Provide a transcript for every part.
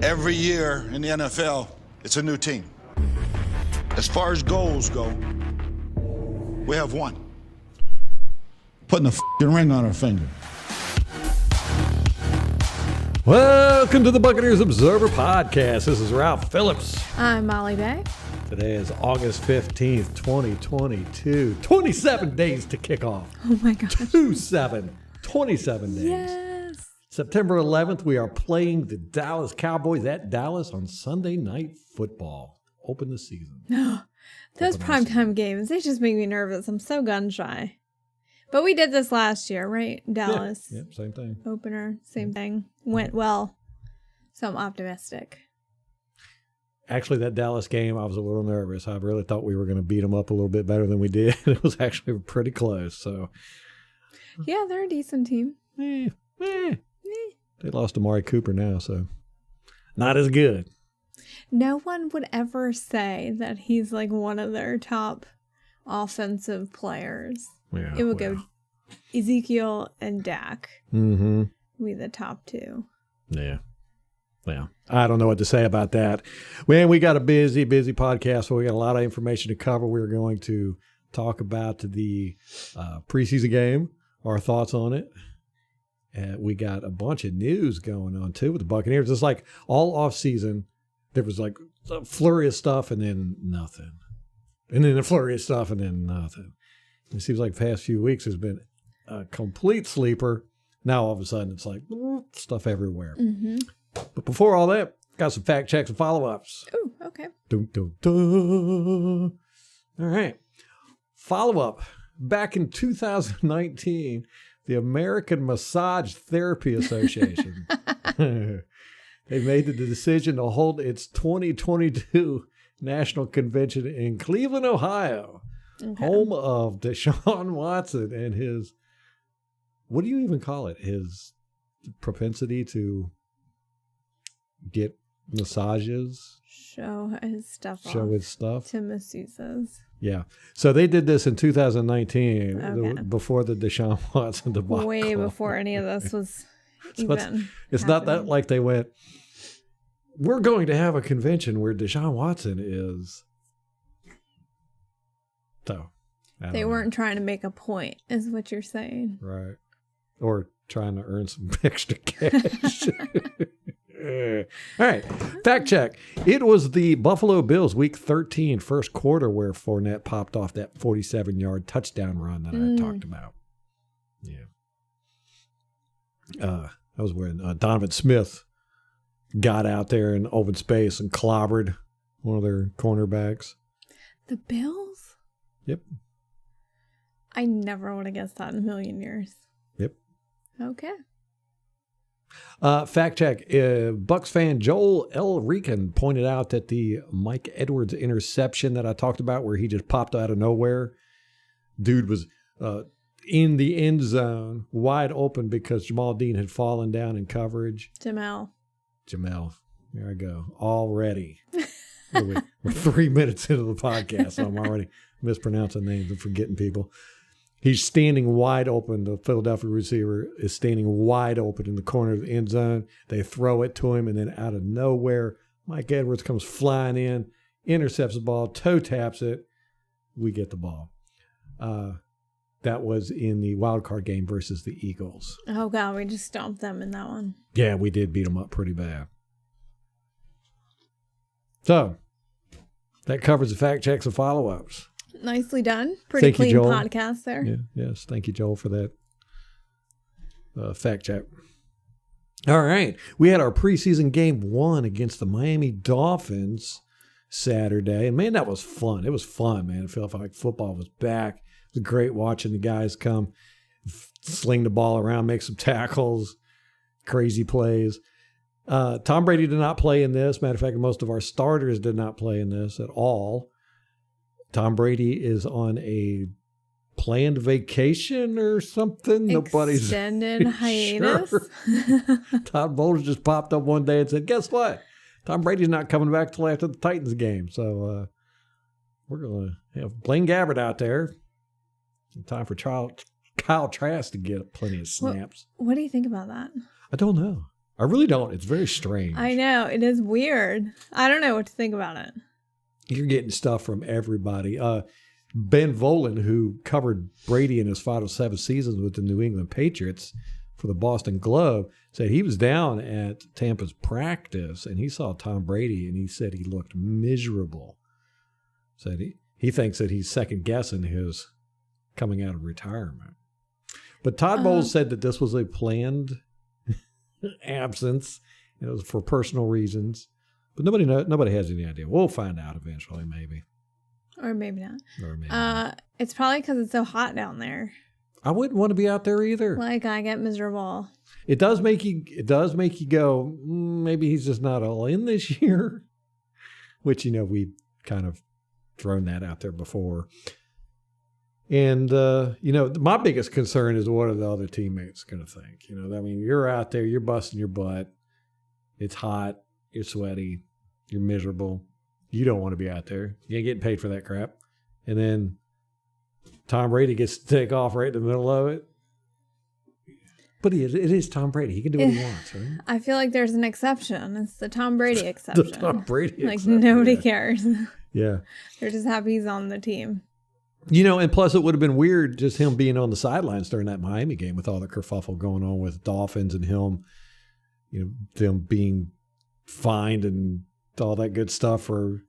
Every year in the NFL, it's a new team. As far as goals go, we have one. Putting a f***ing ring on our finger. Welcome to the Buccaneers Observer Podcast. This is Ralph Phillips. I'm Molly Bay. Today is August 15th, 2022. 27 days to kick off. Oh my gosh. 27 days. Yes. September 11th, we are playing the Dallas Cowboys at Dallas on Sunday Night Football. Open the season. Those primetime games, they just make me nervous. I'm so gun shy. But we did this last year, right? Dallas. Yep, same thing. Opener, same thing. Went well. So I'm optimistic. Actually, that Dallas game, I was a little nervous. I really thought we were going to beat them up a little bit better than we did. It was actually pretty close. So, yeah, they're a decent team. They lost Amari Cooper now, so not as good. No one would ever say that he's like one of their top offensive players. Yeah, it would go Ezekiel and Dak. Mm-hmm. Be the top two. Yeah. Well, I don't know what to say about that. Man, we got a busy podcast, so we got a lot of information to cover. We're going to talk about the preseason game, our thoughts on it. We got a bunch of news going on, too, with the Buccaneers. It's like all offseason, there was like a flurry of stuff and then nothing. And then a flurry of stuff and then nothing. It seems like the past few weeks has been a complete sleeper. Now, all of a sudden, it's like stuff everywhere. Mm-hmm. But before all that, got some fact checks and follow-ups. Oh, okay. Dun, dun, dun. All right. Follow-up. Back in 2019, the American Massage Therapy Association, they made the decision to hold its 2022 National Convention in Cleveland, Ohio, home of Deshaun Watson and his, what do you even call it? His propensity to get massages. Show his stuff to masseuses. Yeah. So they did this in 2019, before the Deshaun Watson debacle. Way before any of this was even It's not that like they went, we're going to have a convention where Deshaun Watson is. So. They weren't trying to make a point, is what you're saying. Right. Or trying to earn some extra cash. All right. Fact check. It was the Buffalo Bills Week 13 first quarter where Fournette popped off that 47-yard touchdown run that I talked about. Yeah. That was when Donovan Smith got out there in open space and clobbered one of their cornerbacks. The Bills? Yep. I never would have guessed that in a million years. Yep. Okay. Fact check. Bucs fan Joel L. Rican pointed out that the Mike Edwards interception that I talked about where he just popped out of nowhere, dude was in the end zone wide open because Jamal Dean had fallen down in coverage. Jamel. There I go. Already. We're 3 minutes into the podcast, so I'm already mispronouncing names and forgetting people. He's standing wide open. The Philadelphia receiver is standing wide open in the corner of the end zone. They throw it to him, and then out of nowhere, Mike Edwards comes flying in, intercepts the ball, toe taps it. We get the ball. That was in the wild card game versus the Eagles. Oh, God, we just stomped them in that one. Yeah, we did beat them up pretty bad. So, that covers the fact checks and follow-ups. Nicely done. Pretty clean podcast there. Yeah, yes. Thank you, Joel, for that fact check. All right. We had our preseason game 1 against the Miami Dolphins Saturday. And, man, that was fun. It was fun, man. It felt like football was back. It was great watching the guys come, sling the ball around, make some tackles, crazy plays. Tom Brady did not play in this. Matter of fact, most of our starters did not play in this at all. Tom Brady is on a planned vacation or something. Nobody's extended hiatus. Sure. Todd Bowles just popped up one day and said, guess what? Tom Brady's not coming back till after the Titans game. So we're going to have Blaine Gabbert out there. Time for Kyle Trask to get plenty of snaps. What do you think about that? I don't know. I really don't. It's very strange. I know. It is weird. I don't know what to think about it. You're getting stuff from everybody. Ben Volen, who covered Brady in his final 7 seasons with the New England Patriots for the Boston Globe, said he was down at Tampa's practice and he saw Tom Brady and he said he looked miserable. Said he thinks that he's second guessing his coming out of retirement. But Todd Bowles said that this was a planned absence. It was for personal reasons. But nobody has any idea. We'll find out eventually, maybe. Or maybe not. Or maybe not. It's probably because it's so hot down there. I wouldn't want to be out there either. Like, I get miserable. It does make you go, maybe he's just not all in this year. Which, we kind of thrown that out there before. And, my biggest concern is what are the other teammates going to think? You're out there, you're busting your butt. It's hot, you're sweaty, you're miserable. You don't want to be out there. You ain't getting paid for that crap. And then Tom Brady gets to take off right in the middle of it. But it is Tom Brady. He can do what he wants, right? I feel like there's an exception. It's the Tom Brady exception. The Tom Brady like, exception. nobody cares. Yeah. They're just happy he's on the team. And plus it would have been weird just him being on the sidelines during that Miami game with all the kerfuffle going on with Dolphins and him, them being fined and all that good stuff for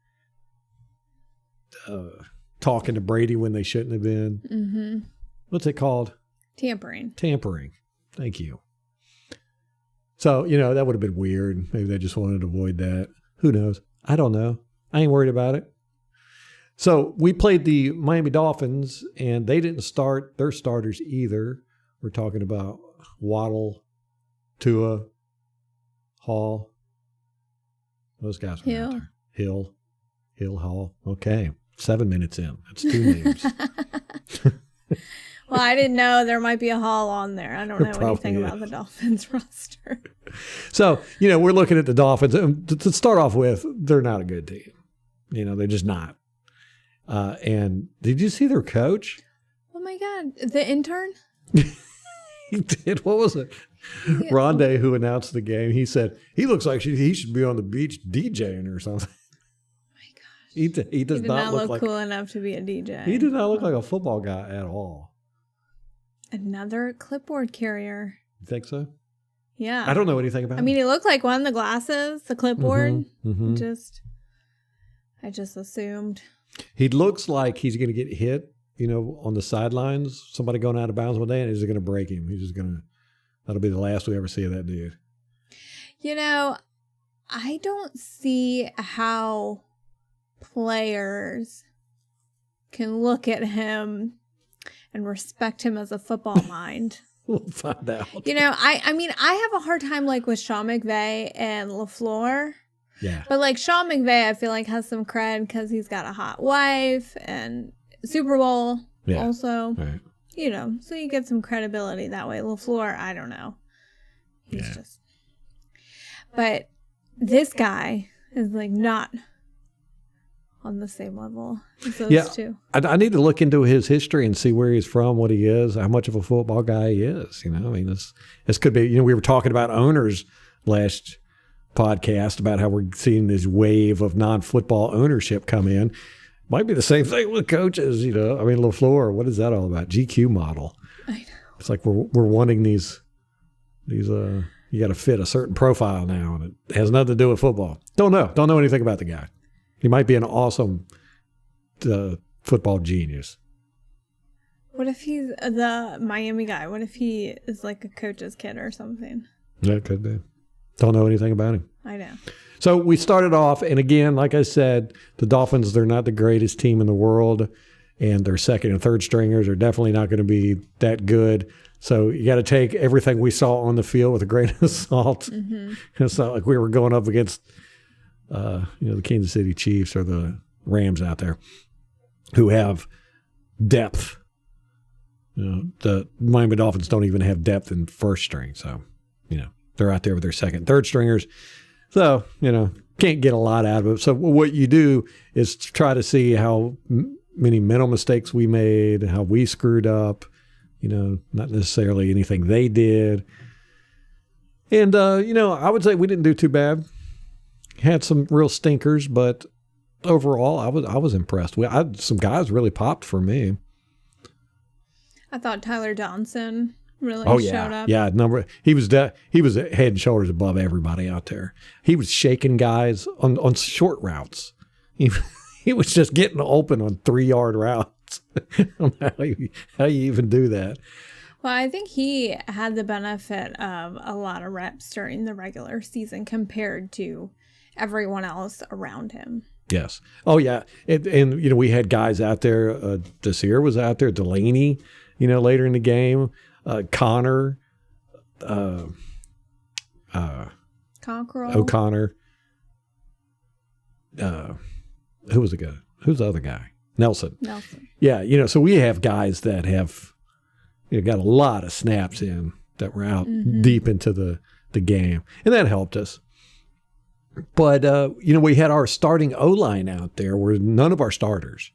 talking to Brady when they shouldn't have been. Mm-hmm. What's it called? Tampering. Thank you. So, that would have been weird. Maybe they just wanted to avoid that. Who knows? I don't know. I ain't worried about it. So we played the Miami Dolphins, and they didn't start their starters either. We're talking about Waddle, Tua, Hall. Those guys were out there. Hill, Hall. Okay. 7 minutes in. That's 2 names. Well, I didn't know there might be a Hall on there. I don't know anything is. about the Dolphins roster. So, we're looking at the Dolphins. To start off with, they're not a good team. They're just not. And did you see their coach? Oh, my God. The intern? He did. What was it? Yeah. Rondé, who announced the game, he said, he looks like he should be on the beach DJing or something. Oh, my gosh. He does not look like cool enough to be a DJ. He did not look like a football guy at all. Another clipboard carrier. You think so? Yeah. I don't know anything about him. He looked like one, the glasses, the clipboard. Mm-hmm. I just assumed. He looks like he's going to get hit, on the sidelines. Somebody going out of bounds one day and he's going to break him. That'll be the last we ever see of that dude. I don't see how players can look at him and respect him as a football mind. We'll find out. I have a hard time with Sean McVay and LaFleur. Yeah. But Sean McVay, I feel like has some cred because he's got a hot wife and Super Bowl also. Right. So you get some credibility that way. LaFleur, I don't know. He's just. But this guy is not on the same level as those two. I need to look into his history and see where he's from, what he is, how much of a football guy he is. This could be, we were talking about owners last podcast about how we're seeing this wave of non-football ownership come in. Might be the same thing with coaches, LaFleur, what is that all about? GQ model. I know. It's like we're wanting these you got to fit a certain profile now, and it has nothing to do with football. Don't know anything about the guy. He might be an awesome football genius. What if he's the Miami guy? What if he is a coach's kid or something? That could be. Don't know anything about him. I know. So we started off, and again, like I said, the Dolphins, they're not the greatest team in the world, and their second and third stringers are definitely not going to be that good. So you got to take everything we saw on the field with a grain of salt. Mm-hmm. It's not like we were going up against the Kansas City Chiefs or the Rams out there who have depth. The Miami Dolphins don't even have depth in first string. So, they're out there with their second, third stringers. So, can't get a lot out of it. So what you do is try to see how many mental mistakes we made, how we screwed up, not necessarily anything they did. And, I would say we didn't do too bad. Had some real stinkers, but overall, I was impressed. Some guys really popped for me. I thought Tyler Johnson really showed up. Yeah, he was head and shoulders above everybody out there. He was shaking guys on short routes. He was just getting open on 3-yard routes. I don't know how you even do that. Well, I think he had the benefit of a lot of reps during the regular season compared to everyone else around him. Yes. Oh, yeah. And we had guys out there. Desir was out there. Delaney, later in the game. Connor. Cockrell. O'Connor. Who was the guy? Who's the other guy? Nelson. Yeah, so we have guys that have got a lot of snaps in that were out deep into the game. And that helped us. But, we had our starting O-line out there where none of our starters,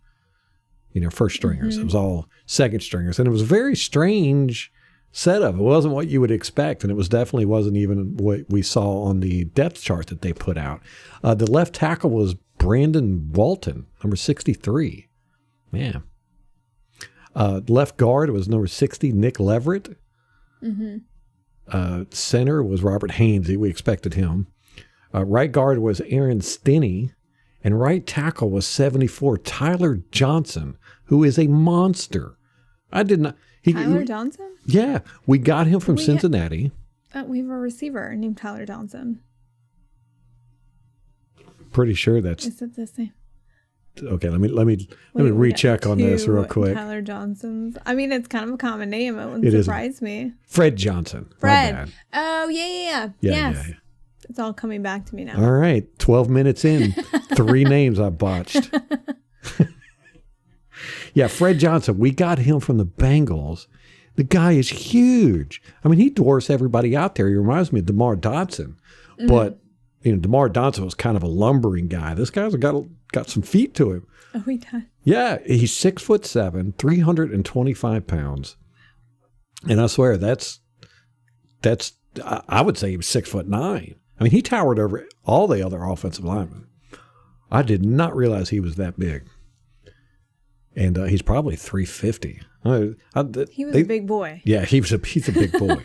first stringers. It was all second stringers. And it was a very strange setup. It wasn't what you would expect. And it definitely wasn't even what we saw on the depth chart that they put out. The left tackle was Brandon Walton, number 63. Man. Left guard was number 60, Nick Leverett. Center was Robert Hainsey. We expected him. Right guard was Aaron Stinney, and right tackle was 74, Tyler Johnson, who is a monster. I did not. Tyler Johnson? Yeah, we got him from Cincinnati. We have a receiver named Tyler Johnson. Pretty sure that's. Is it the same? Okay, let me recheck on this real quick. Tyler Johnsons. I mean, it's kind of a common name. It wouldn't surprise me. Fred Johnson. Fred. Oh yeah. Yes. Yeah. It's all coming back to me now. All right. 12 minutes in. 3 names I botched. Yeah, Fred Johnson. We got him from the Bengals. The guy is huge. I mean, he dwarfs everybody out there. He reminds me of DeMar Dotson. But, DeMar Dotson was kind of a lumbering guy. This guy's got some feet to him. Oh, he does. Yeah, he's 6'7", 325 pounds. And I swear that's I would say he was 6'9". I mean, he towered over all the other offensive linemen. I did not realize he was that big. And he's probably 350. He was a big boy. Yeah, he's a big boy.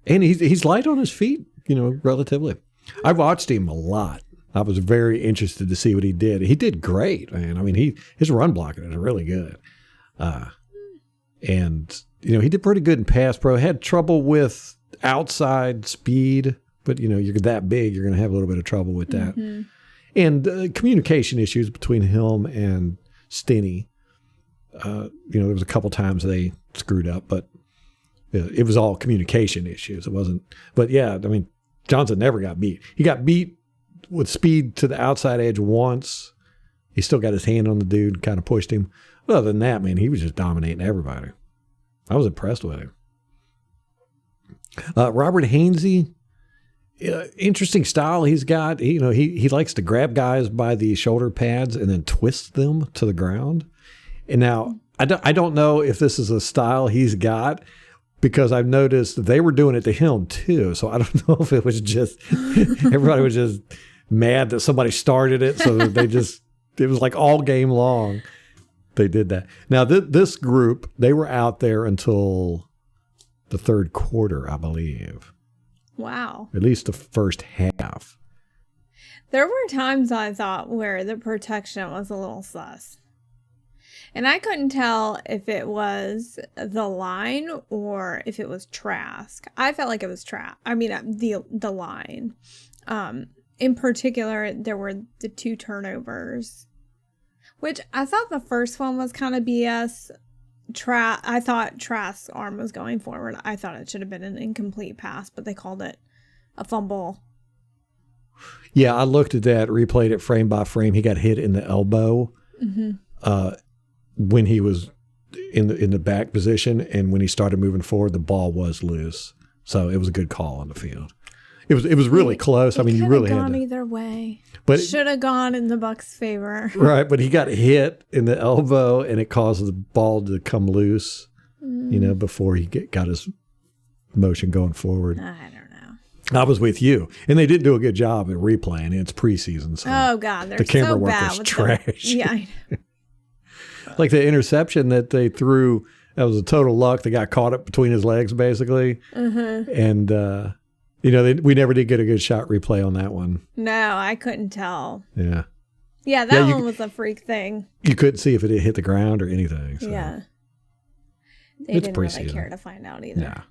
And he's light on his feet, relatively. I watched him a lot. I was very interested to see what he did. He did great, man. I mean, his run blocking is really good. And, he did pretty good in pass pro. Had trouble with outside speed, but, you're that big, you're going to have a little bit of trouble with that. And communication issues between him and Stinney. There was a couple times they screwed up, but it was all communication issues. It wasn't, but yeah, I mean, Johnson never got beat. He got beat with speed to the outside edge once. He still got his hand on the dude, kind of pushed him. But other than that, man, he was just dominating everybody. I was impressed with him. Robert Hainsey, interesting style he's got. He likes to grab guys by the shoulder pads and then twist them to the ground. And now, I don't know if this is a style he's got, because I've noticed they were doing it to him too. So I don't know if it was just, everybody was just mad that somebody started it. So that it was like all game long they did that. Now, this group, they were out there until the third quarter, I believe. Wow. At least the first half. There were times I thought where the protection was a little sus. And I couldn't tell if it was the line or if it was Trask. I felt like it was Trask. I mean, the line. In particular, there were the 2 turnovers, which I thought the first one was kind of BS. I thought Trask's arm was going forward. I thought it should have been an incomplete pass, but they called it a fumble. Yeah, I looked at that, replayed it frame by frame. He got hit in the elbow. When he was in the back position, and when he started moving forward, the ball was loose. So it was a good call on the field. It was really close. I mean, you really had to. Either way, but should have gone in the Bucs' favor. Right, but he got hit in the elbow, and it caused the ball to come loose. Before he got his motion going forward. I don't know. I was with you, and they did do a good job at replaying. It's preseason, so oh god, they're the camera so work bad was with trash. Yeah, I know. Like the interception that they threw, that was a total luck. They got caught up between his legs, basically, and we never did get a good shot replay on that one. No, I couldn't tell. Yeah, that one was a freak thing. You couldn't see if it hit the ground or anything. So. Yeah, they It's didn't really preseason. care to find out either. Yeah.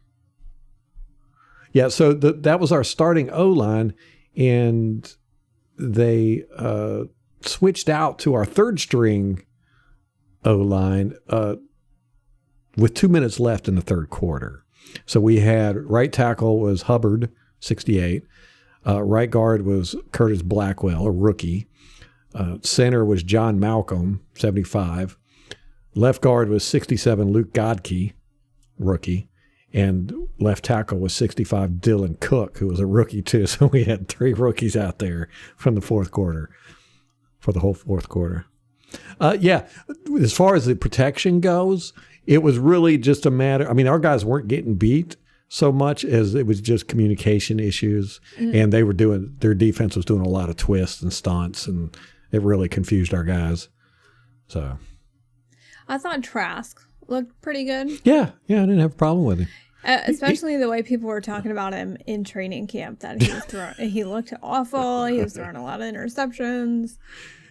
Yeah, so that was our starting O-line, and they switched out to our third string O-line with 2 minutes left in the third quarter. So we had right tackle was Hubbard, 68. Right guard was Curtis Blackwell, a rookie. Center was John Malcolm, 75. Left guard was 67, Luke Godke, rookie. And left tackle was 65, Dylan Cook, who was a rookie too. So we had 3 rookies out there from the fourth quarter, for the whole fourth quarter. As far as the protection goes, it was really just a matter. I mean, our guys weren't getting beat so much as it was just communication issues. And they were their defense was doing a lot of twists and stunts, and it really confused our guys. So I thought Trask looked pretty good. Yeah, I didn't have a problem with him. Especially the way people were talking about him in training camp, that he was he looked awful. He was throwing a lot of interceptions.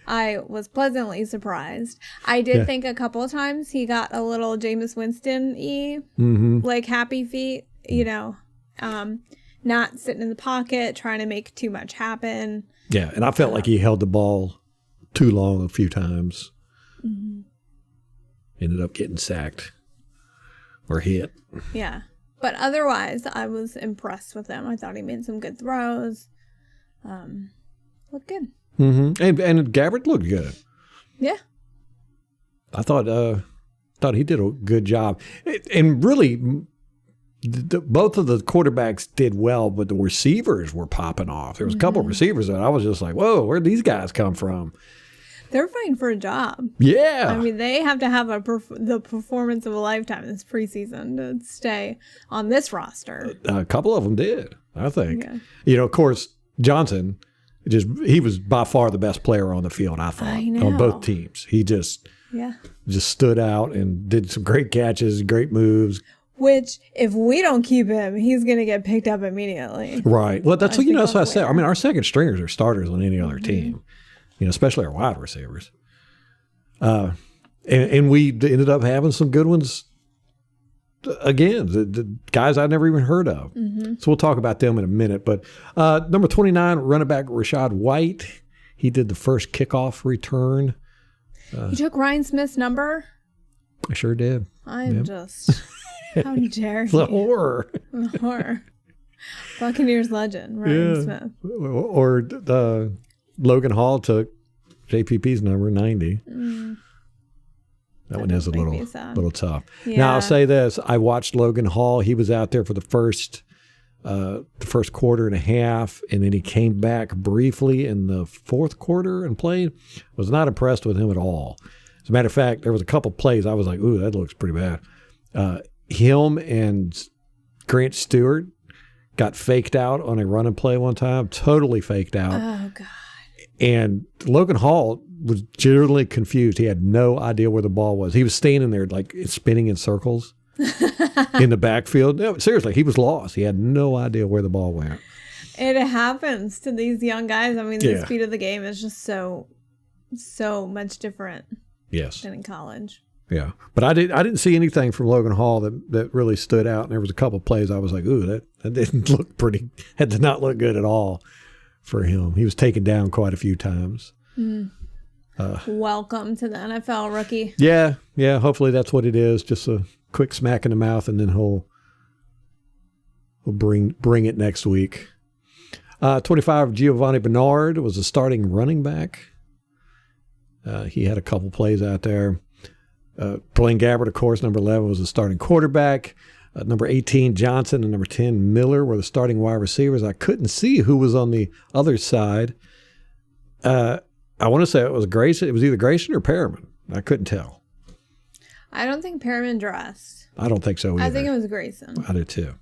I was pleasantly surprised. I did think a couple of times he got a little Jameis Winston-y, like happy feet, not sitting in the pocket, trying to make too much happen. Yeah, and I felt like he held the ball too long a few times. Ended up getting sacked or hit. Yeah. But otherwise, I was impressed with him. I thought he made some good throws. Looked good. And Gabbert looked good. Yeah. I thought he did a good job. And really, both of the quarterbacks did well, but the receivers were popping off. There was a couple of receivers that I was just like, whoa, where'd these guys come from? They're fighting for a job. Yeah. I mean, they have to have the performance of a lifetime this preseason to stay on this roster. A couple of them did, I think. Yeah. Of course, Johnson, he was by far the best player on the field, I thought, on both teams. He just stood out and did some great catches, great moves. Which, if we don't keep him, he's going to get picked up immediately. Right. Well, that's what I said. I mean, our second stringers are starters on any other team. Especially our wide receivers. And we ended up having some good ones again, the guys I'd never even heard of. So we'll talk about them in a minute. But number 29, running back Rashad White, he did the first kickoff return. You took Ryan Smith's number? I sure did. I'm just, how dare you? The horror. The horror. Buccaneers legend, Ryan Smith. Or Logan Hall took JPP's number, 90. That one is a little tough. Yeah. Now, I'll say this. I watched Logan Hall. He was out there for the first quarter and a half, and then he came back briefly in the fourth quarter and played. Was not impressed with him at all. As a matter of fact, there was a couple plays I was like, ooh, that looks pretty bad. Him and Grant Stewart got faked out on a run and play one time, totally faked out. Oh, God. And Logan Hall was generally confused. He had no idea where the ball was. He was standing there like spinning in circles in the backfield. No, seriously, he was lost. He had no idea where the ball went. It happens to these young guys. I mean, the speed of the game is just so much different than in college. Yeah. But I didn't see anything from Logan Hall that really stood out. And there was a couple of plays I was like, ooh, that didn't look pretty. That did not look good at all. For him, he was taken down quite a few times. Welcome to the NFL, rookie. Yeah. Hopefully that's what it is. Just a quick smack in the mouth, and then he'll bring it next week. 25, Giovanni Bernard was a starting running back. He had a couple plays out there. Blaine Gabbert, of course, number 11 was a starting quarterback. Number 18, Johnson, and number 10, Miller were the starting wide receivers. I couldn't see who was on the other side. I want to say it was Grayson. It was either Grayson or Perriman. I couldn't tell. I don't think Perriman dressed. I don't think so either. I think it was Grayson. I did too.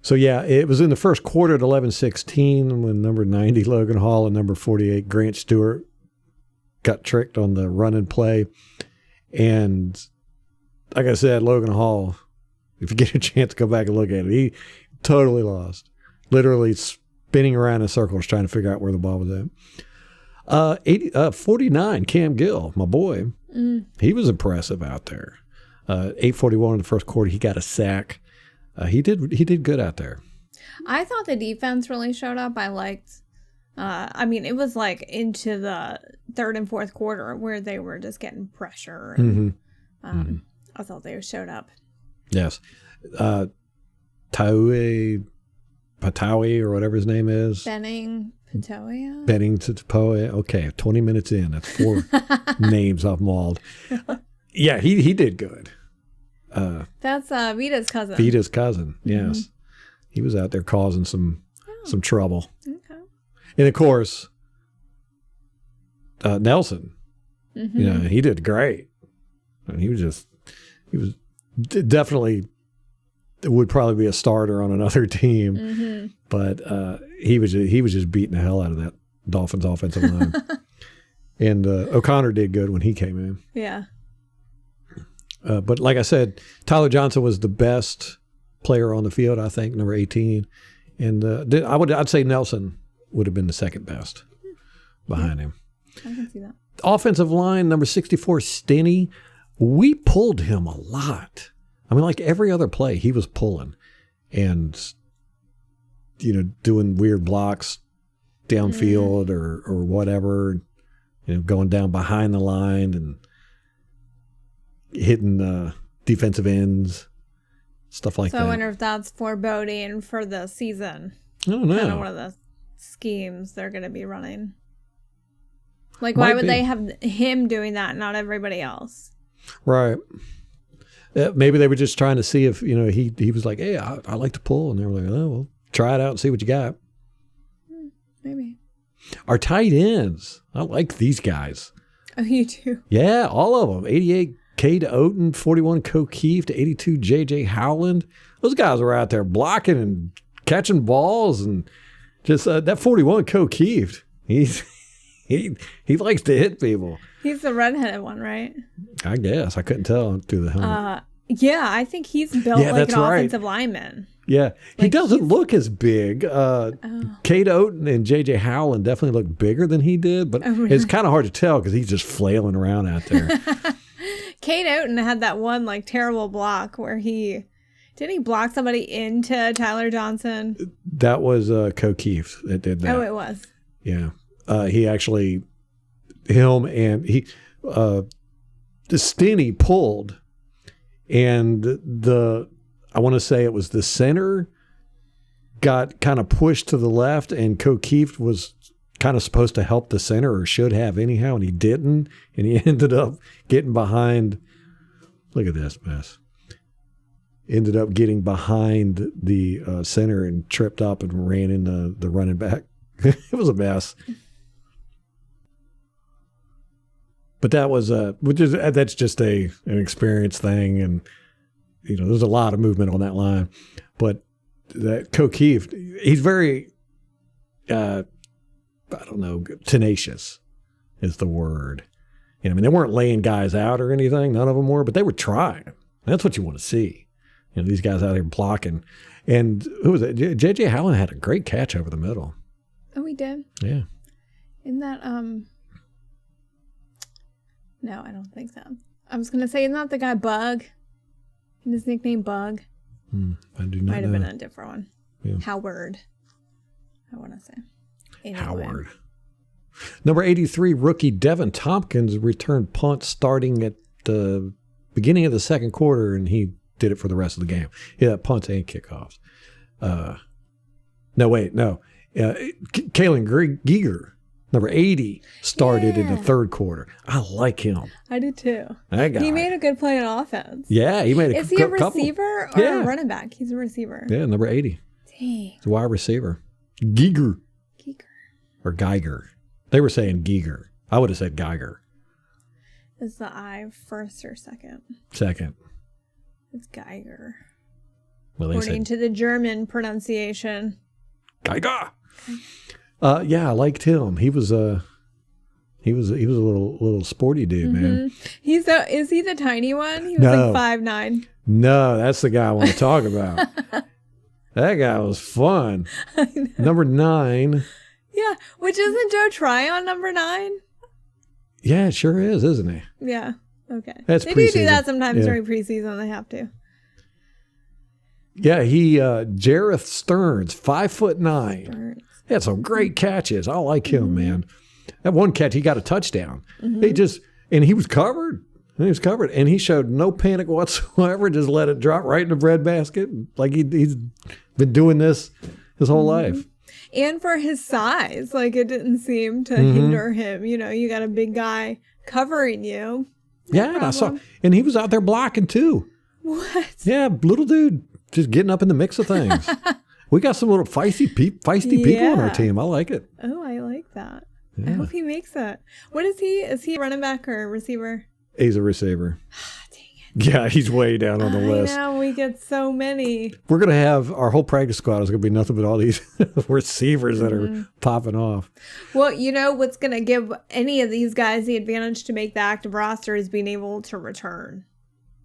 So, yeah, it was in the first quarter at 11-16 when number 90 Logan Hall and number 48 Grant Stewart got tricked on the run and play. And like I said, Logan Hall, if you get a chance to go back and look at it, he totally lost. Literally spinning around in circles trying to figure out where the ball was at. 49, Cam Gill, my boy. He was impressive out there. 8:41 in the first quarter, he got a sack. He did good out there. I thought the defense really showed up. I liked. It was like into the third and fourth quarter where they were just getting pressure. And, I thought they showed up. Yes. Patawi or whatever his name is. Benning Patoia. Benning Patoia. Okay, 20 minutes in. That's 4 names I've mauled. Yeah, he did good. That's Vita's cousin. Vita's cousin, yes. He was out there causing some trouble. Okay. And, of course, Nelson, he did great. And he was definitely would probably be a starter on another team, but he was just beating the hell out of that Dolphins offensive line. And O'Connor did good when he came in. Yeah. But like I said, Tyler Johnson was the best player on the field, I think, number 18. And I'd say Nelson would have been the second best behind him. I can see that. Offensive line, number 64, Stinney. We pulled him a lot. I mean, like every other play, he was pulling and, doing weird blocks downfield or whatever, going down behind the line and hitting defensive ends, stuff like that. So I wonder if that's foreboding for the season. I don't know. Kind of one of the schemes they're going to be running. Like, why would they have him doing that, not everybody else? Right. Maybe they were just trying to see if, he was like, hey, I like to pull. And they were like, oh, well, try it out and see what you got. Maybe. Our tight ends. I like these guys. Oh, you do? Yeah, all of them. 88 Cade Oaten, 41 O'Keefe to 82 J.J. Howland. Those guys were out there blocking and catching balls. And just that 41 O'Keefe, he likes to hit people. He's the redheaded one, right? I guess. I couldn't tell through the helmet. Yeah, I think he's built like an offensive lineman. Yeah. He doesn't look as big. Cade Oaten and J.J. Howland definitely look bigger than he did, but it's kind of hard to tell because he's just flailing around out there. Cade Oaten had that one like terrible block where didn't he block somebody into Tyler Johnson? That was O'Keefe that did that. Oh, it was. Yeah. He actually, the Stinney pulled, and I want to say it was the center got kind of pushed to the left, and O'Keefe was kind of supposed to help the center, or should have anyhow, and he didn't, and he ended up getting behind. Look at this mess. Ended up getting behind the center and tripped up and ran into the running back. It was a mess. But that was that's just an experience thing, and there's a lot of movement on that line. But that O'Keefe, he's very, tenacious is the word. They weren't laying guys out or anything. None of them were, but they were trying. That's what you want to see. These guys out there blocking. And who was it? J.J. Howland had a great catch over the middle. Oh, he did? Yeah. Isn't that, no, I don't think so. I was going to say, isn't that the guy Bug? His nickname Bug? I do not know. Might have been a different one. Yeah. Howard, I want to say. Anyway. Howard. Number 83, rookie Devin Tompkins returned punt starting at the beginning of the second quarter, and he did it for the rest of the game. Yeah, punts and kickoffs. Kaylon Geiger, number 80, started in the third quarter. I like him. I do too. That guy. He made a good play on offense. Yeah, he made a Is he a receiver or a running back? He's a receiver. Yeah, number 80. Dang. He's a wide receiver. Geiger. Or Geiger. They were saying Geiger. I would have said Geiger. Is the I first or second? Second. It's Geiger. According to the German pronunciation. Geiger. Yeah, I liked him. He was a little sporty dude, man. Is he the tiny one? He was like 5'9". No, that's the guy I want to talk about. That guy was fun. Number 9. Yeah, which isn't Joe Tryon number 9? Yeah, it sure is, isn't he? Yeah. Okay. That's they preseason. do that sometimes during preseason. They have to. Yeah, Jareth Stearns, 5'9". He had some great catches. I like him, man. That one catch, he got a touchdown. He was covered. And he showed no panic whatsoever. Just let it drop right in the breadbasket, like he's been doing this his whole life. And for his size, like it didn't seem to hinder him. You know, you got a big guy covering you. Yeah, and I saw, and he was out there blocking too. What? Yeah, little dude, just getting up in the mix of things. We got some little feisty people on our team. I like it. Oh, I like that. Yeah. I hope he makes it. What is he? Is he a running back or a receiver? He's a receiver. Dang it. Yeah, he's way down on the list. I know, we get so many. We're going to have our whole practice squad is going to be nothing but all these receivers that are popping off. Well, you know what's going to give any of these guys the advantage to make the active roster is being able to return.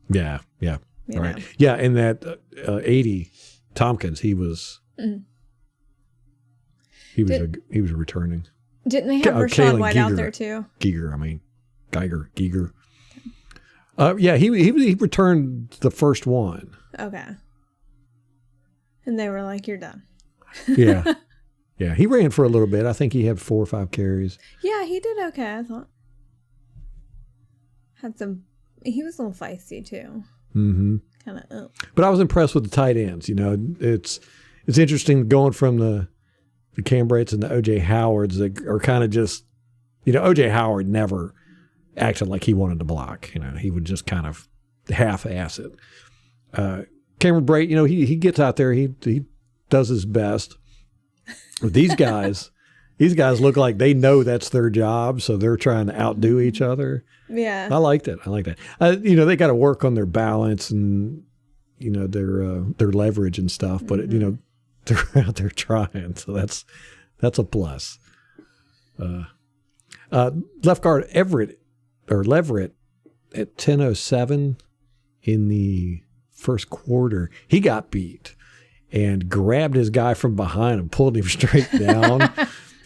Yeah. You Right. know. Yeah, and that 80 Tompkins, he was returning. Didn't they have Rashawn Kaylon White Geiger, out there too? Geiger. Yeah, he returned the first one. Okay. And they were like, "You're done." Yeah. Yeah, he ran for a little bit. I think he had 4 or 5 carries. Yeah, he did okay, I thought. He was a little feisty too. Mm-hmm. Kind of. But I was impressed with the tight ends. You know, it's interesting going from the Cam Brates and the O.J. Howards that are kind of just, you know, O.J. Howard never acted like he wanted to block. You know, he would just kind of half-ass it. Cameron Brate, you know, he gets out there. He does his best. But these guys look like they know that's their job, so they're trying to outdo each other. Yeah. I like that. You know, they got to work on their balance and, you know, their leverage and stuff. But, you know, they're out there trying. So that's a plus. Left guard Leverett at 10:07 in the first quarter, he got beat and grabbed his guy from behind and pulled him straight down.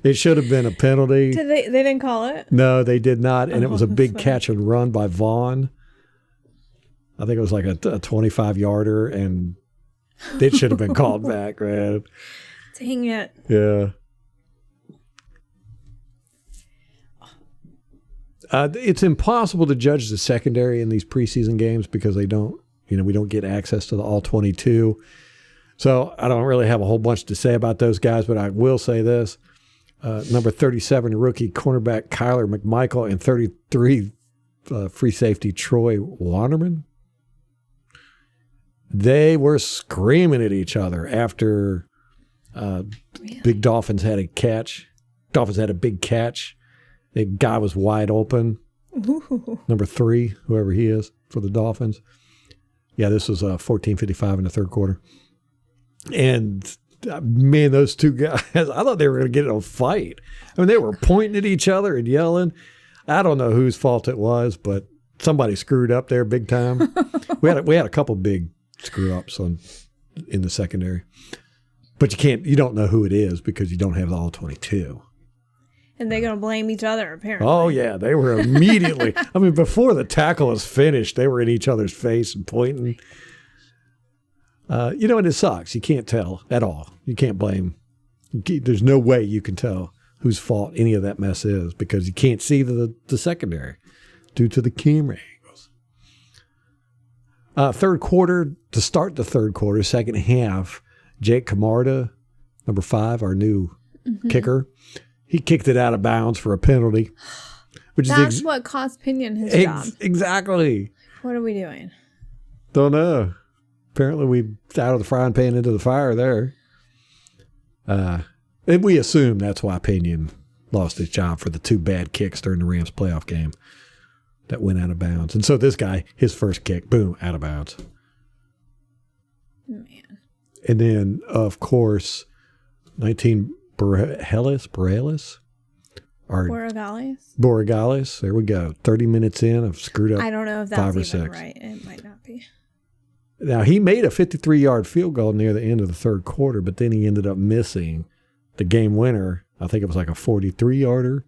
It should have been a penalty. They didn't call it? No, they did not. And it was a big catch and run by Vaughn. I think it was like a 25-yarder, and it should have been called back, man. Dang it. Yeah. It's impossible to judge the secondary in these preseason games because we don't get access to the all 22. So I don't really have a whole bunch to say about those guys, but I will say this. Number 37 rookie cornerback Kyler McMichael and 33 free safety Troy Wanderman. They were screaming at each other after Big Dolphins had a catch. Dolphins had a big catch. The guy was wide open. Ooh. Number 3, whoever he is for the Dolphins. Yeah, this was 14:55 in the third quarter. And man, those two guys, I thought they were going to get in a fight. I mean, they were pointing at each other and yelling. I don't know whose fault it was, but somebody screwed up there big time. We had a couple big screw ups in the secondary. But you don't know who it is because you don't have the all 22. And they're going to blame each other, apparently. Oh, yeah. They were immediately. I mean, before the tackle was finished, they were in each other's face and pointing. And it sucks. You can't tell at all. You can't blame. There's no way you can tell whose fault any of that mess is because you can't see the secondary due to the camera angles. Third quarter, to start the third quarter, second half, Jake Camarda, number 5, our new kicker, he kicked it out of bounds for a penalty. That's what cost Pinion his job. Exactly. What are we doing? Don't know. Apparently we out of the frying pan into the fire there. And we assume that's why Pinion lost his job for the 2 bad kicks during the Rams playoff game that went out of bounds. And so this guy, his first kick, boom, out of bounds. Man. And then, of course, 19 Borregales. Borregales. There we go. 30 minutes in, I've screwed up. I don't know if that's 5 or even 6. right. It might not be. Now, he made a 53-yard field goal near the end of the third quarter, but then he ended up missing the game winner. I think it was like a 43-yarder.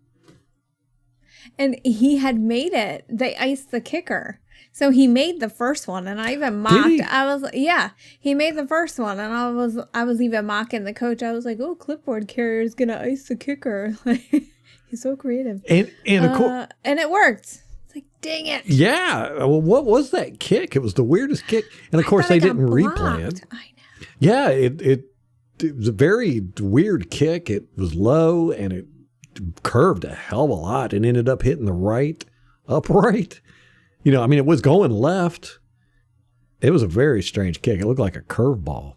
And he had made it. They iced the kicker. So he made the first one, and I even mocked. Did he? He made the first one, and I was even mocking the coach. I was like, "Oh, clipboard carrier is gonna ice the kicker." He's so creative. And of course, and it worked. It's like, dang it. Yeah. Well, what was that kick? It was the weirdest kick, and of course they didn't replay it. I know. Yeah, it was a very weird kick. It was low and it curved a hell of a lot and ended up hitting the right upright. You know, I mean, it was going left. It was a very strange kick. It looked like a curveball.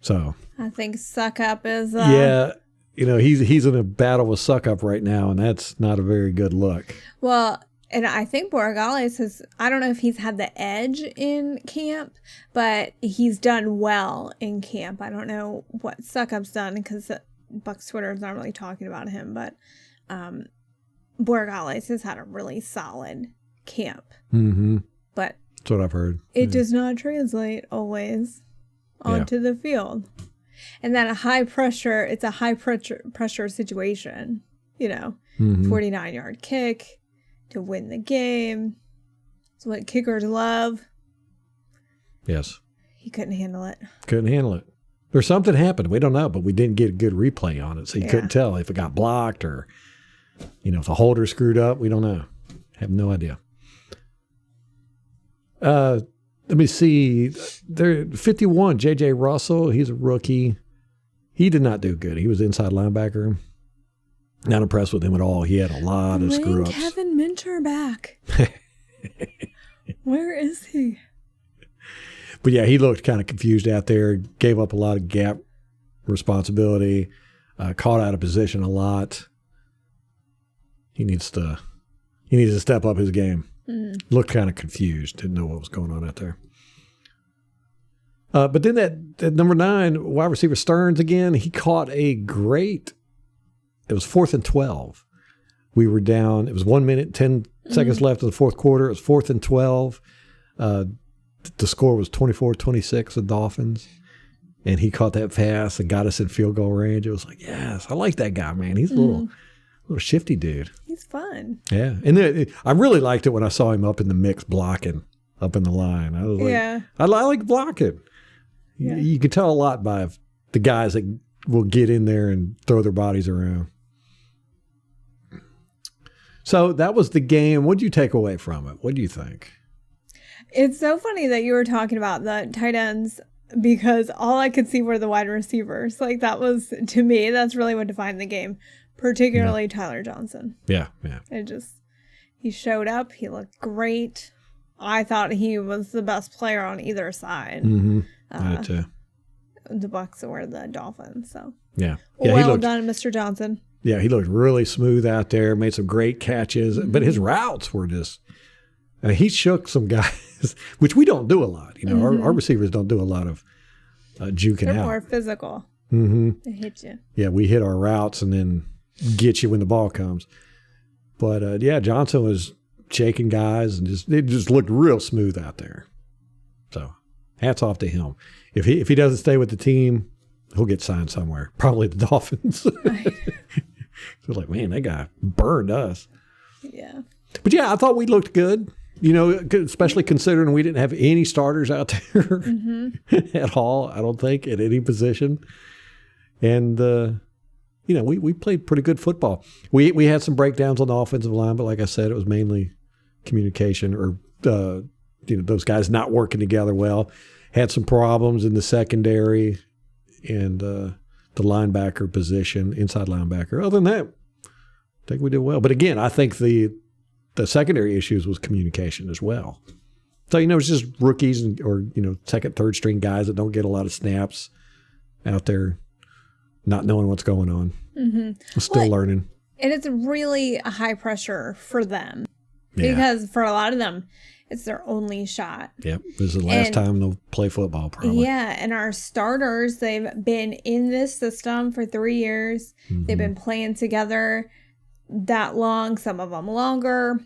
So I think Suck Up is. Yeah, you know, he's in a battle with Suck Up right now, and that's not a very good look. Well, and I think Borregales has, I don't know if he's had the edge in camp, but he's done well in camp. I don't know what Suck Up's done because Bucs Twitter is not really talking about him, but Borregales has had a really solid camp. Mm-hmm. But that's what I've heard. It does not translate always onto the field. And then it's a high pressure situation, you know, 49-yard kick to win the game. It's what kickers love. Yes. He couldn't handle it. Couldn't handle it. Or something happened. We don't know, but we didn't get a good replay on it. So you couldn't tell if it got blocked or, you know, if the holder screwed up. We don't know. Have no idea. Let me see. There, 51, J.J. Russell. He's a rookie. He did not do good. He was inside linebacker. Not impressed with him at all. He had a lot of screw-ups. Kevin Minter back. Where is he? But yeah, he looked kind of confused out there. Gave up a lot of gap responsibility. Caught out of position a lot. He needs to step up his game. Looked kind of confused. Didn't know what was going on out there. But then that number 9 wide receiver Stearns again. He caught a great. It was 4th and 12. We were down. It was 1 minute, 10 seconds left in the fourth quarter. It was 4th and 12. The score was 24-26, the Dolphins. And he caught that pass and got us in field goal range. It was like, yes, I like that guy, man. He's a little shifty dude. He's fun. Yeah. And I really liked it when I saw him up in the mix blocking, up in the line. I was like, I like blocking. Yeah. You can tell a lot by the guys that will get in there and throw their bodies around. So that was the game. What did you take away from it? What do you think? It's so funny that you were talking about the tight ends because all I could see were the wide receivers. Like that was, to me, that's really what defined the game, particularly Tyler Johnson. Yeah. He showed up. He looked great. I thought he was the best player on either side. I did too. The Bucs or the Dolphins. So well done, Mr. Johnson. Yeah, he looked really smooth out there. Made some great catches, but his routes were just. He shook some guys, which we don't do a lot. You know, our receivers don't do a lot of juking out. They're more physical. They hit you. Yeah, we hit our routes and then get you when the ball comes. But Johnson was shaking guys and it just looked real smooth out there. So hats off to him. If he doesn't stay with the team, he'll get signed somewhere. Probably the Dolphins. Right. So like, man, that guy burned us. Yeah. But yeah, I thought we looked good. You know, especially considering we didn't have any starters out there at all, I don't think, at any position. And, you know, we played pretty good football. We had some breakdowns on the offensive line, but like I said, it was mainly communication or, you know, those guys not working together well. Had some problems in the secondary and the linebacker position, inside linebacker. Other than that, I think we did well. But again, I think the secondary issues was communication as well. So, you know, it's just rookies or, you know, second, third string guys that don't get a lot of snaps out there, not knowing what's going on. Still learning. And it's really a high pressure for them because for a lot of them, It's their only shot. Yep. This is the last time they'll play football, probably. Yeah. And our starters, they've been in this system for 3 years. Mm-hmm. They've been playing together that long, some of them longer.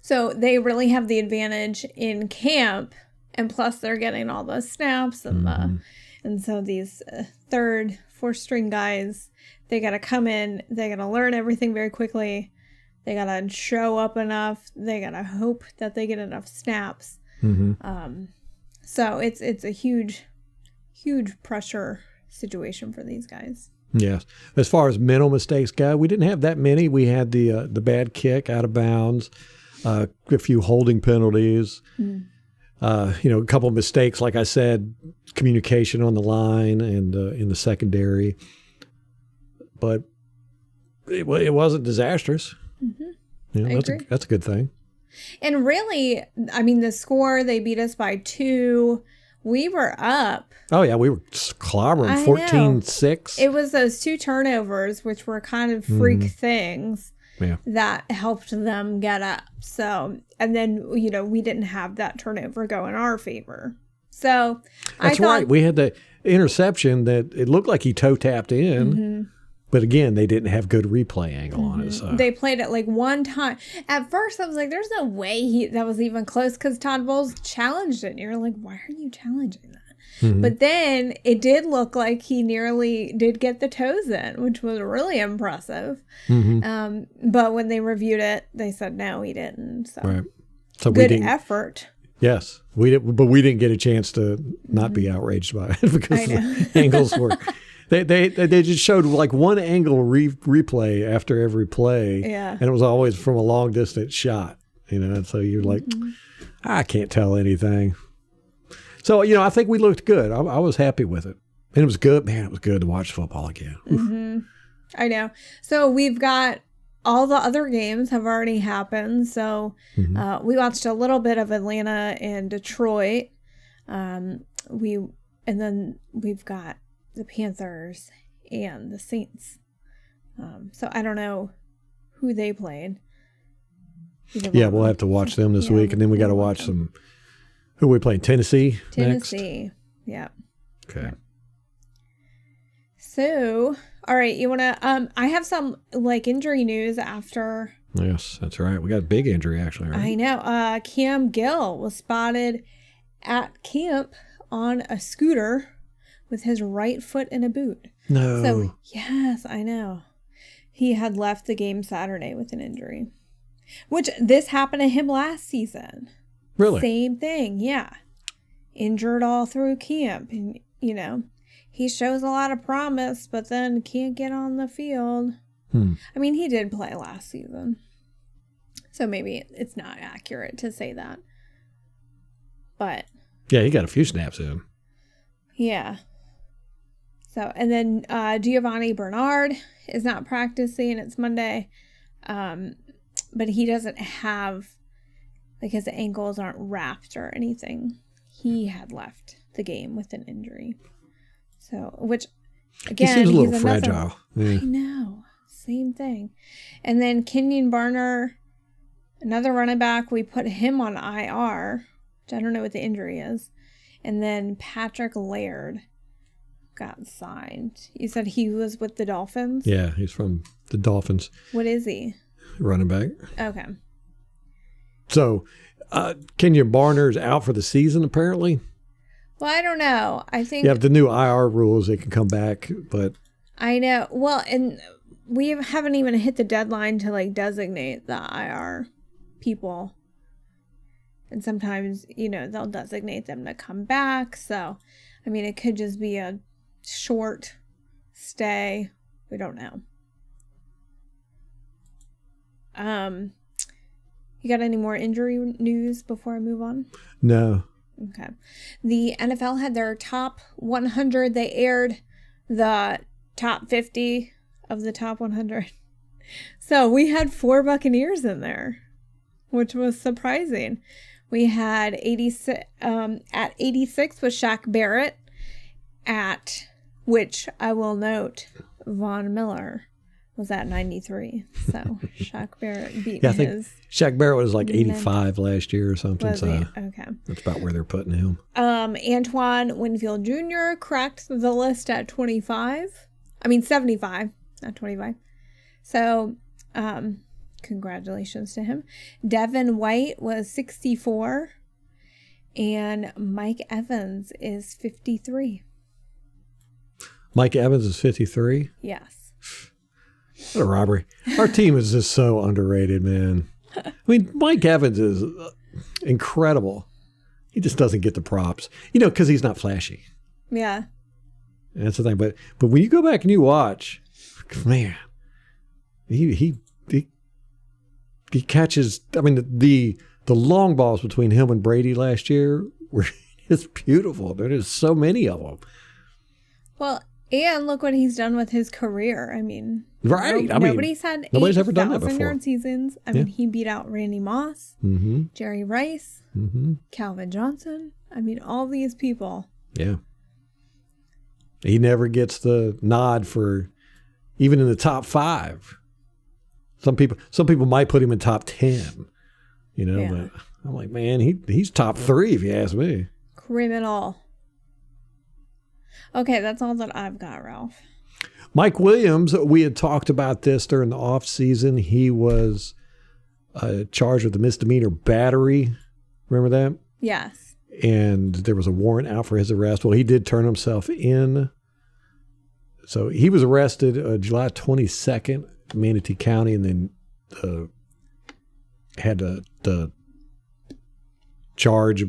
So they really have the advantage in camp. And plus, they're getting all the snaps. And so these third, fourth string guys, they got to come in. They got to learn everything very quickly. They got to show up enough. They got to hope that they get enough snaps. Mm-hmm. So it's a huge, huge pressure situation for these guys. Yes. As far as mental mistakes go, we didn't have that many. We had the bad kick out of bounds, a few holding penalties, a couple of mistakes, like I said, communication on the line and in the secondary. But it wasn't disastrous. Mm-hmm. That's a good thing. And really, I mean, the score, they beat us by 2. We were up. Oh, yeah. We were clobbering 14-6. It was those 2 turnovers, which were kind of freak things that helped them get up. So, and then, we didn't have that turnover go in our favor. So, That's right. We had the interception that it looked like he toe tapped in. Mm-hmm. But again, they didn't have good replay angle on it. So. They played it like one time. At first, I was like, there's no way that was even close because Todd Bowles challenged it. And you're like, why are you challenging that? Mm-hmm. But then it did look like he nearly did get the toes in, which was really impressive. Mm-hmm. But when they reviewed it, they said, no, he didn't. So good effort. Yes. We didn't get a chance to not be outraged by it because the angles were... They just showed like one angle replay after every play, and it was always from a long distance shot, and so you're like, I can't tell anything. So, I think we looked good. I was happy with it. And it was good. Man, it was good to watch football again. Mm-hmm. I know. So we've got all the other games have already happened. So we watched a little bit of Atlanta and Detroit. And then we've got the Panthers and the Saints. So I don't know who they played. Yeah, we'll have to watch them this week. And then we got to watch some. Who are we playing? Tennessee next? Yeah. Okay. So, all right, you want to, I have some injury news after. Yes, that's right. We got a big injury actually, right? I know. Cam Gill was spotted at camp on a scooter with his right foot in a boot. No. So, yes, I know. He had left the game Saturday with an injury. Which, this happened to him last season. Really? Same thing, yeah. Injured all through camp. And, he shows a lot of promise, but then can't get on the field. I mean, he did play last season. So maybe it's not accurate to say that. But. Yeah, he got a few snaps in. Yeah. So, and then Giovanni Bernard is not practicing. It's Monday. But he doesn't have, his ankles aren't wrapped or anything. He had left the game with an injury. So, which, again, he seems a little fragile. Yeah. I know. Same thing. And then Kenyon Barner, another running back, we put him on IR, which I don't know what the injury is. And then Patrick Laird got signed. You said he was with the Dolphins? Yeah, he's from the Dolphins. What is he? Running back. Okay. So, Kenyon Barner's out for the season, apparently. Well, I don't know. I think... Yeah, the new IR rules, they can come back, but... I know. Well, and we haven't even hit the deadline to, designate the IR people. And sometimes, they'll designate them to come back. So, I mean, it could just be a short stay. We don't know. You got any more injury news before I move on? No. Okay. The NFL had their top 100. They aired the top 50 of the top 100. So we had 4 Buccaneers in there, which was surprising. We had 86 at 86 was Shaq Barrett, at which I will note Von Miller was at 93. So Shaq Barrett beat I think his. Shaq Barrett was like 85 last year or something. Was So he? Okay. that's about where they're putting him. Antoine Winfield Jr. cracked the list at 75, not 25. So, congratulations to him. Devin White was 64, and Mike Evans is 53. Mike Evans is 53? Yes. What a robbery. Our team is just so underrated, man. I mean, Mike Evans is incredible. He just doesn't get the props, because he's not flashy. Yeah. That's the thing. But when you go back and you watch, man, he catches. I mean, the long balls between him and Brady last year were just beautiful. There's so many of them. Well, and look what he's done with his career. I mean, right? Nobody's had nobody's ever done that before. 8,000-yard seasons. I mean, he beat out Randy Moss, Jerry Rice, Calvin Johnson. I mean, all these people. Yeah. He never gets the nod for even in the top 5. Some people might put him in top 10, but I'm like, man, he's top 3 if you ask me. Criminal. Okay, that's all that I've got, Ralph. Mike Williams, we had talked about this during the offseason. He was charged with a misdemeanor battery. Remember that? Yes. And there was a warrant out for his arrest. Well, he did turn himself in. So he was arrested July 22nd, Manatee County, and then had the charge.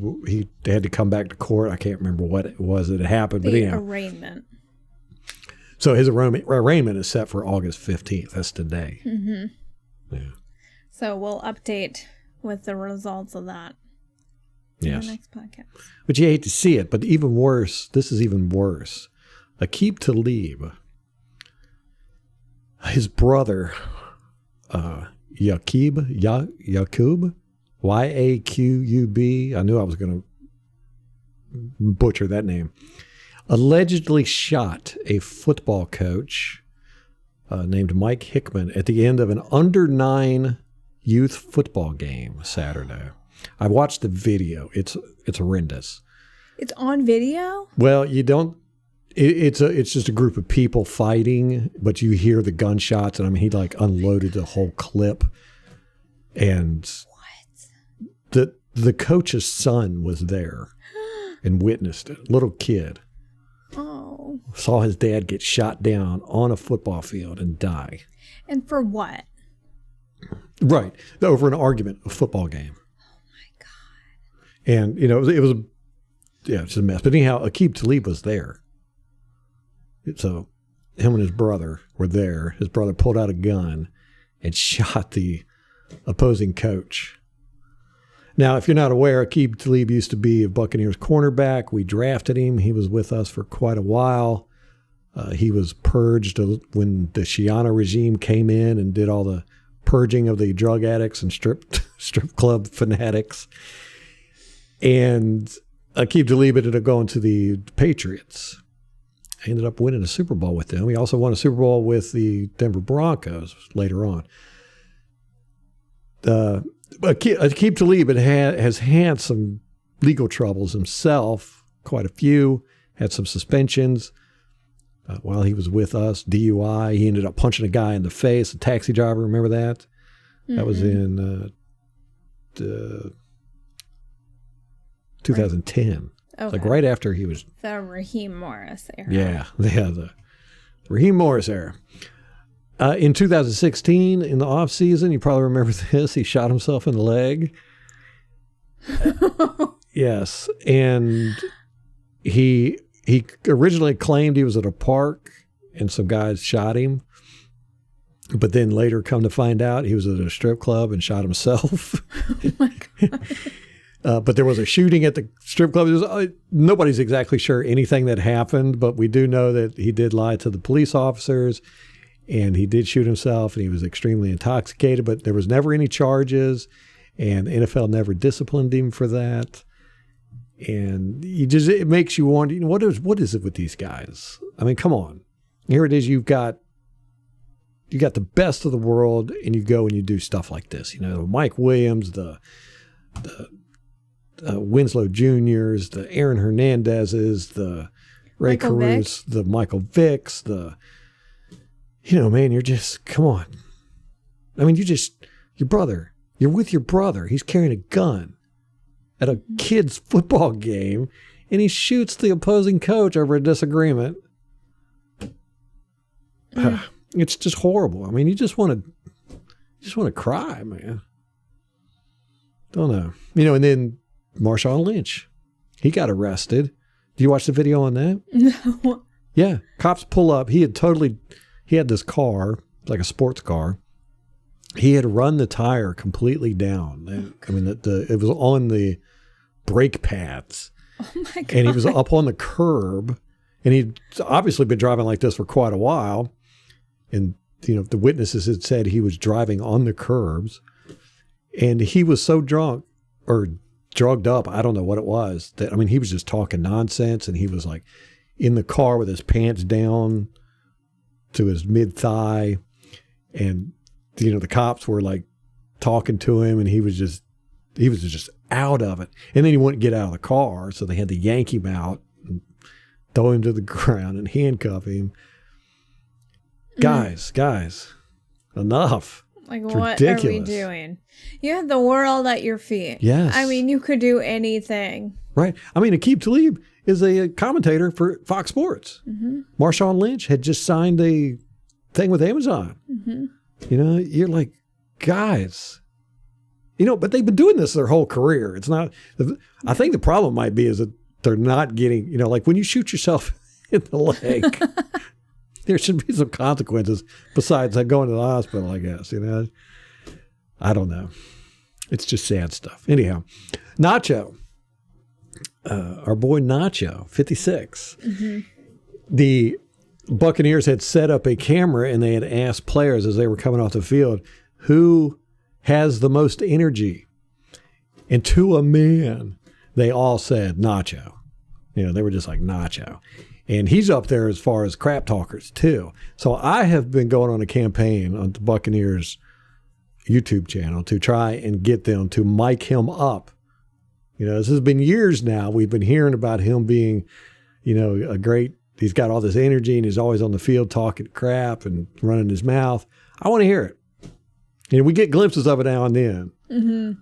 They had to come back to court. I can't remember what it was that had happened. But anyhow. Arraignment. So his arraignment is set for August 15th. That's today. Mm-hmm. Yeah. So we'll update with the results of that. Yes. In the next podcast. But you hate to see it. But even worse, this is even worse. Aqib Talib, his brother, Yaqub, Y-A-Q-U-B, I knew I was going to butcher that name, allegedly shot a football coach named Mike Hickman at the end of an under-9 youth football game Saturday. I watched the video. It's horrendous. It's on video? Well, you don't. It's just a group of people fighting, but you hear the gunshots, and I mean, he like unloaded the whole clip, and the coach's son was there and witnessed it. Little kid, saw his dad get shot down on a football field and die. And for what? Right, over an argument, a football game. Oh my God! And it was it's a mess. But anyhow, Aqib Talib was there. So him and his brother were there. His brother pulled out a gun and shot the opposing coach. Now, if you're not aware, Aqib Talib used to be a Buccaneers cornerback. We drafted him. He was with us for quite a while. He was purged when the Shiana regime came in and did all the purging of the drug addicts and strip club fanatics. And Aqib Talib ended up going to the Patriots. He ended up winning a Super Bowl with them. He also won a Super Bowl with the Denver Broncos later on. Aqib Talib has had some legal troubles himself, quite a few, had some suspensions while he was with us, DUI. He ended up punching a guy in the face, a taxi driver, remember that? Mm-hmm. That was in 2010. Okay. Like right after he was... The Raheem Morris era. Yeah, the Raheem Morris era. In 2016, in the offseason, you probably remember this, he shot himself in the leg. Yes, and he originally claimed he was at a park and some guys shot him. But then later come to find out he was at a strip club and shot himself. Oh my God. But there was a shooting at the strip club. Nobody's exactly sure anything that happened, but we do know that he did lie to the police officers and he did shoot himself and he was extremely intoxicated, but there was never any charges and the NFL never disciplined him for that. And it makes you wonder, what is it with these guys? I mean, come on. Here it is. You've got you got the best of the world, and you go and you do stuff like this. You know, Mike Williams, the Winslow Juniors, the Aaron Hernandezes, the Ray Michael Caruso, the Michael Vicks, man, you're just, come on. I mean, your brother, you're with your brother. He's carrying a gun at a kid's football game, and he shoots the opposing coach over a disagreement. It's just horrible. I mean, you just want to cry, man. Don't know. And then Marshawn Lynch, he got arrested. Do you watch the video on that? No. Yeah. Cops pull up. He had this car, like a sports car. He had run the tire completely down. I mean, it was on the brake pads. Oh my God. And he was up on the curb. And he'd obviously been driving like this for quite a while. And, the witnesses had said he was driving on the curbs. And he was so drunk or drugged up, I don't know what it was, that, I mean, he was just talking nonsense. And he was like in the car with his pants down to his mid-thigh. And, the cops were like talking to him, and he was just out of it. And then he wouldn't get out of the car. So they had to yank him out and throw him to the ground and handcuff him. Guys, enough. Like, it's what ridiculous. Are we doing? You have the world at your feet. Yes. I mean, you could do anything. Right. I mean, Aqib Talib is a commentator for Fox Sports. Mm-hmm. Marshawn Lynch had just signed a thing with Amazon. Mm-hmm. You're like, guys, but they've been doing this their whole career. It's not, I think the problem might be is that they're not getting, like when you shoot yourself in the leg, there should be some consequences besides going to the hospital, I guess, I don't know. It's just sad stuff. Anyhow, Nacho, our boy Nacho, 56. Mm-hmm. The Buccaneers had set up a camera, and they had asked players as they were coming off the field, who has the most energy? And to a man, they all said Nacho. They were just like Nacho. And he's up there as far as crap talkers, too. So I have been going on a campaign on the Buccaneers YouTube channel to try and get them to mic him up. This has been years now. We've been hearing about him being, a great, he's got all this energy, and he's always on the field talking crap and running his mouth. I want to hear it. We get glimpses of it now and then. Mm-hmm.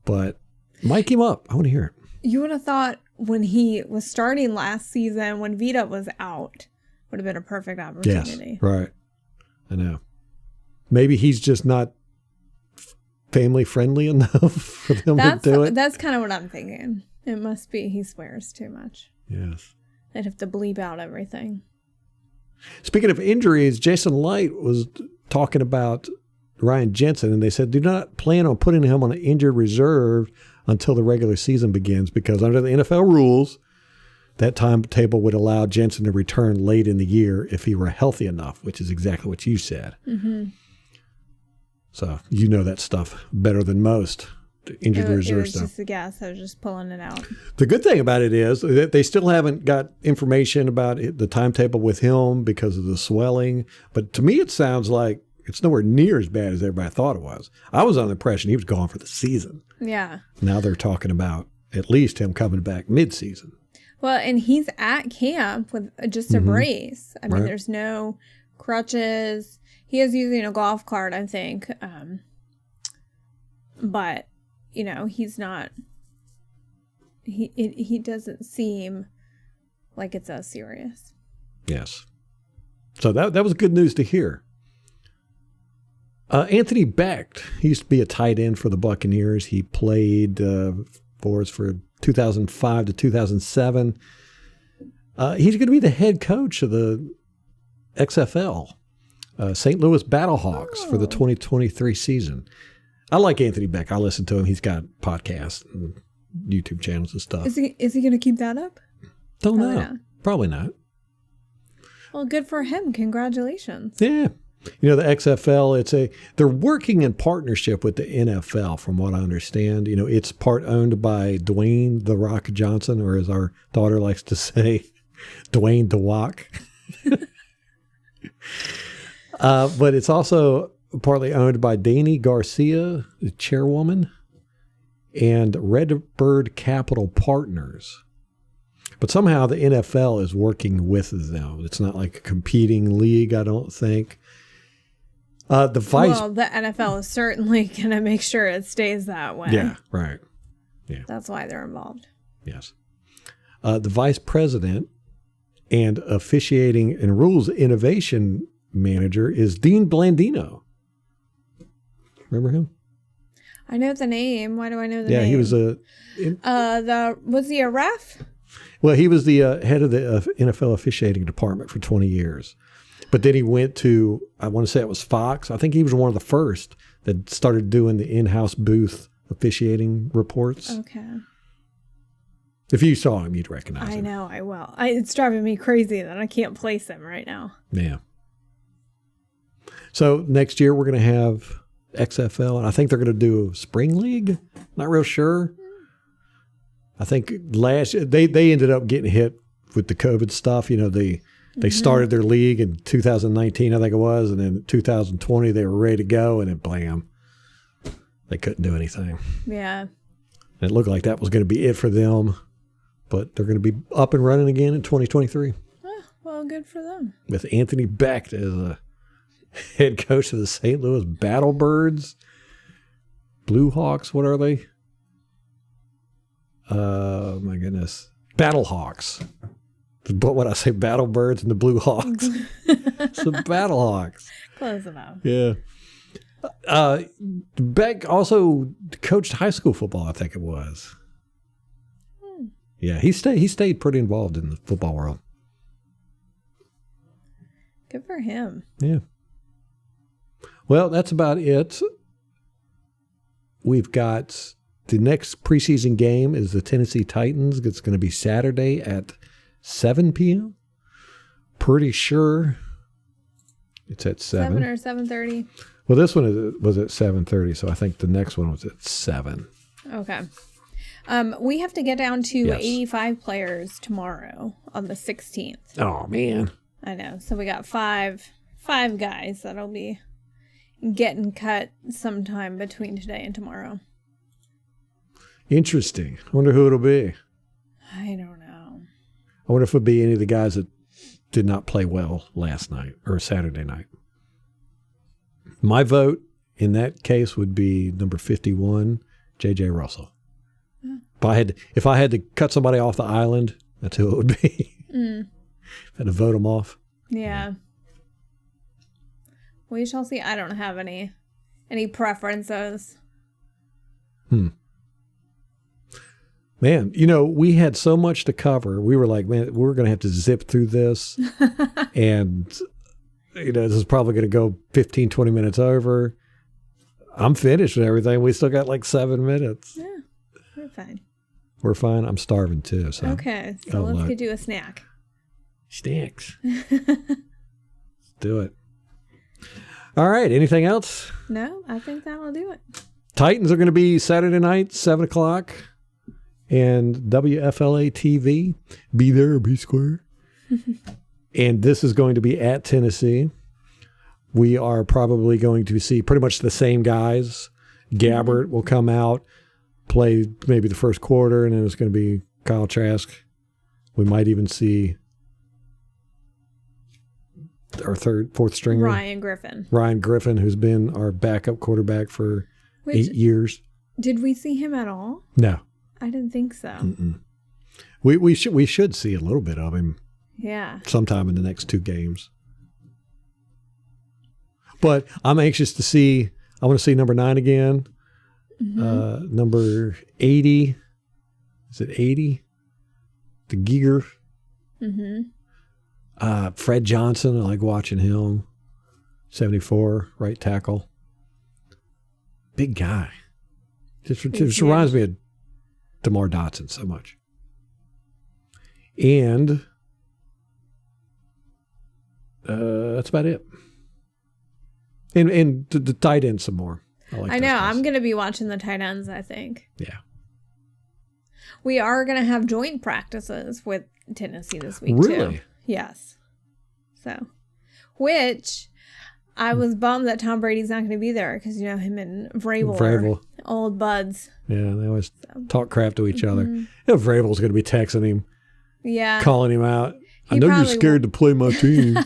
But mic him up. I want to hear it. You would have thought when he was starting last season, when Vita was out, would have been a perfect opportunity. Yes, right. I know. Maybe he's just not family friendly enough for them to do it. That's kind of what I'm thinking. It must be he swears too much. Yes. They'd have to bleep out everything. Speaking of injuries, Jason Light was talking about Ryan Jensen, and they said, do not plan on putting him on an injured reserve until the regular season begins, because under the NFL rules, that timetable would allow Jensen to return late in the year if he were healthy enough, which is exactly what you said. Mm-hmm. So that stuff better than most. The injured reserve stuff. It was just a guess. I was just pulling it out. The good thing about it is that they still haven't got information about the timetable with him because of the swelling. But to me, it sounds like it's nowhere near as bad as everybody thought it was. I was under the impression he was gone for the season. Yeah. Now they're talking about at least him coming back mid-season. Well, and he's at camp with just a brace. I mean, there's no crutches. He is using a golf cart, I think. But, he's not, he doesn't seem like it's as serious. Yes. So that was good news to hear. Anthony Becht, he used to be a tight end for the Buccaneers. He played for us for 2005 to 2007. He's going to be the head coach of the XFL, St. Louis Battlehawks, for the 2023 season. I like Anthony Becht. I listen to him. He's got podcasts and YouTube channels and stuff. Is he going to keep that up? Don't know. Probably not. Well, good for him. Congratulations. Yeah. The XFL, they're working in partnership with the NFL, from what I understand. It's part owned by Dwayne "The Rock" Johnson, or as our daughter likes to say, Dwayne "The Walk." But it's also partly owned by Dani Garcia, the chairwoman, and Redbird Capital Partners. But somehow the NFL is working with them. It's not like a competing league, I don't think. The NFL is certainly going to make sure it stays that way. Yeah, right. Yeah. That's why they're involved. Yes. The vice president and officiating and rules innovation manager is Dean Blandino. Remember him? I know the name. Why do I know the name? Yeah, he was was he a ref? Well, he was the head of the NFL officiating department for 20 years. But then he went to, I want to say it was Fox. I think he was one of the first that started doing the in-house booth officiating reports. Okay. If you saw him, you'd recognize him. I know, I will. It's driving me crazy that I can't place him right now. Yeah. So next year we're going to have XFL, and I think they're going to do a spring league. Not real sure. I think last year they ended up getting hit with the COVID stuff. You know, they started their league in 2019, I think it was, and then 2020 they were ready to go, and then blam, they couldn't do anything. Yeah. And it looked like that was going to be it for them, but they're going to be up and running again in 2023. Oh, well, good for them. With Anthony Becht as a head coach of the St. Louis Battlebirds. Blue Hawks, what are they? My goodness. Battlehawks. But when I say Battlebirds and the Blue Hawks, it's the Battlehawks. Close enough. Yeah. Beck also coached high school football, I think it was. Yeah, he stayed pretty involved in the football world. Good for him. Yeah. Well, that's about it. We've got the next preseason game is the Tennessee Titans. It's going to be Saturday at 7 p.m. Pretty sure it's at 7. 7 or 7:30. Well, this one was at 7:30, so I think the next one was at 7. Okay. We have to get down to 85 players tomorrow on the 16th. Oh, man. I know. So we got five guys that'll be getting cut sometime between today and tomorrow. Interesting. I wonder who it'll be. I don't know. I wonder if it'll be any of the guys that did not play well last night or Saturday night. My vote in that case would be number 51, J.J. Russell. If I had to cut somebody off the island, that's who it would be. Had to vote them off. Yeah. We shall see. I don't have any preferences. Man, we had so much to cover. We were like, man, we're going to have to zip through this. And, this is probably going to go 15, 20 minutes over. I'm finished with everything. We still got like 7 minutes. Yeah, we're fine. We're fine. I'm starving too. So. Okay, so let's get you a snack. Snacks. Let's do it. All right. Anything else? No, I think that'll do it. Titans are going to be Saturday night, 7 o'clock. And WFLA TV. Be there or be square. And this is going to be at Tennessee. We are probably going to see pretty much the same guys. Gabbert will come out, play maybe the first quarter, and then it's going to be Kyle Trask. We might even see our fourth stringer. Ryan Griffin, who's been our backup quarterback for 8 years. Did we see him at all? No. I didn't think so. Mm-mm. We should see a little bit of him. Yeah. Sometime in the next 2 games. But I'm anxious to see. I want to see number 9 again. Mm-hmm. Number 80. Is it 80? The Geiger. Mm-hmm. Fred Johnson. I like watching him. 74, right tackle. Big guy. Just reminds me of DeMar Dotson so much. And that's about it. And the tight end some more. I know. I'm going to be watching the tight ends, I think. Yeah. We are going to have joint practices with Tennessee this week, really? too. Yes. So, which I was bummed that Tom Brady's not going to be there because, you know, him and Vrabel are old buds. Yeah, they always talk crap to each other. You know, Vrabel's going to be texting him. Yeah. Calling him out. I know you're scared to play my team.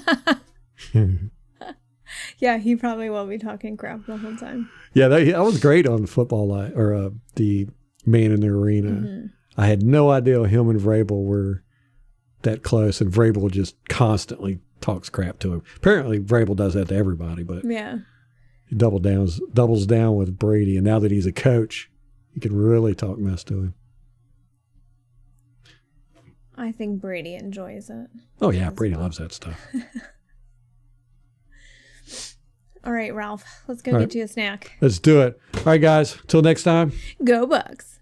Yeah, he probably will be talking crap the whole time. Yeah, that was great on the football line, or the Man in the Arena. Mm-hmm. I had no idea him and Vrabel were that close, and Vrabel just constantly talks crap to him. Apparently, Vrabel does that to everybody, but yeah, he doubles down with Brady, and now that he's a coach, he can really talk mess to him. I think Brady enjoys it. Oh yeah, Brady loves that stuff. All right, Ralph, let's go get you a snack. Let's do it. All right, guys, till next time. Go Bucs.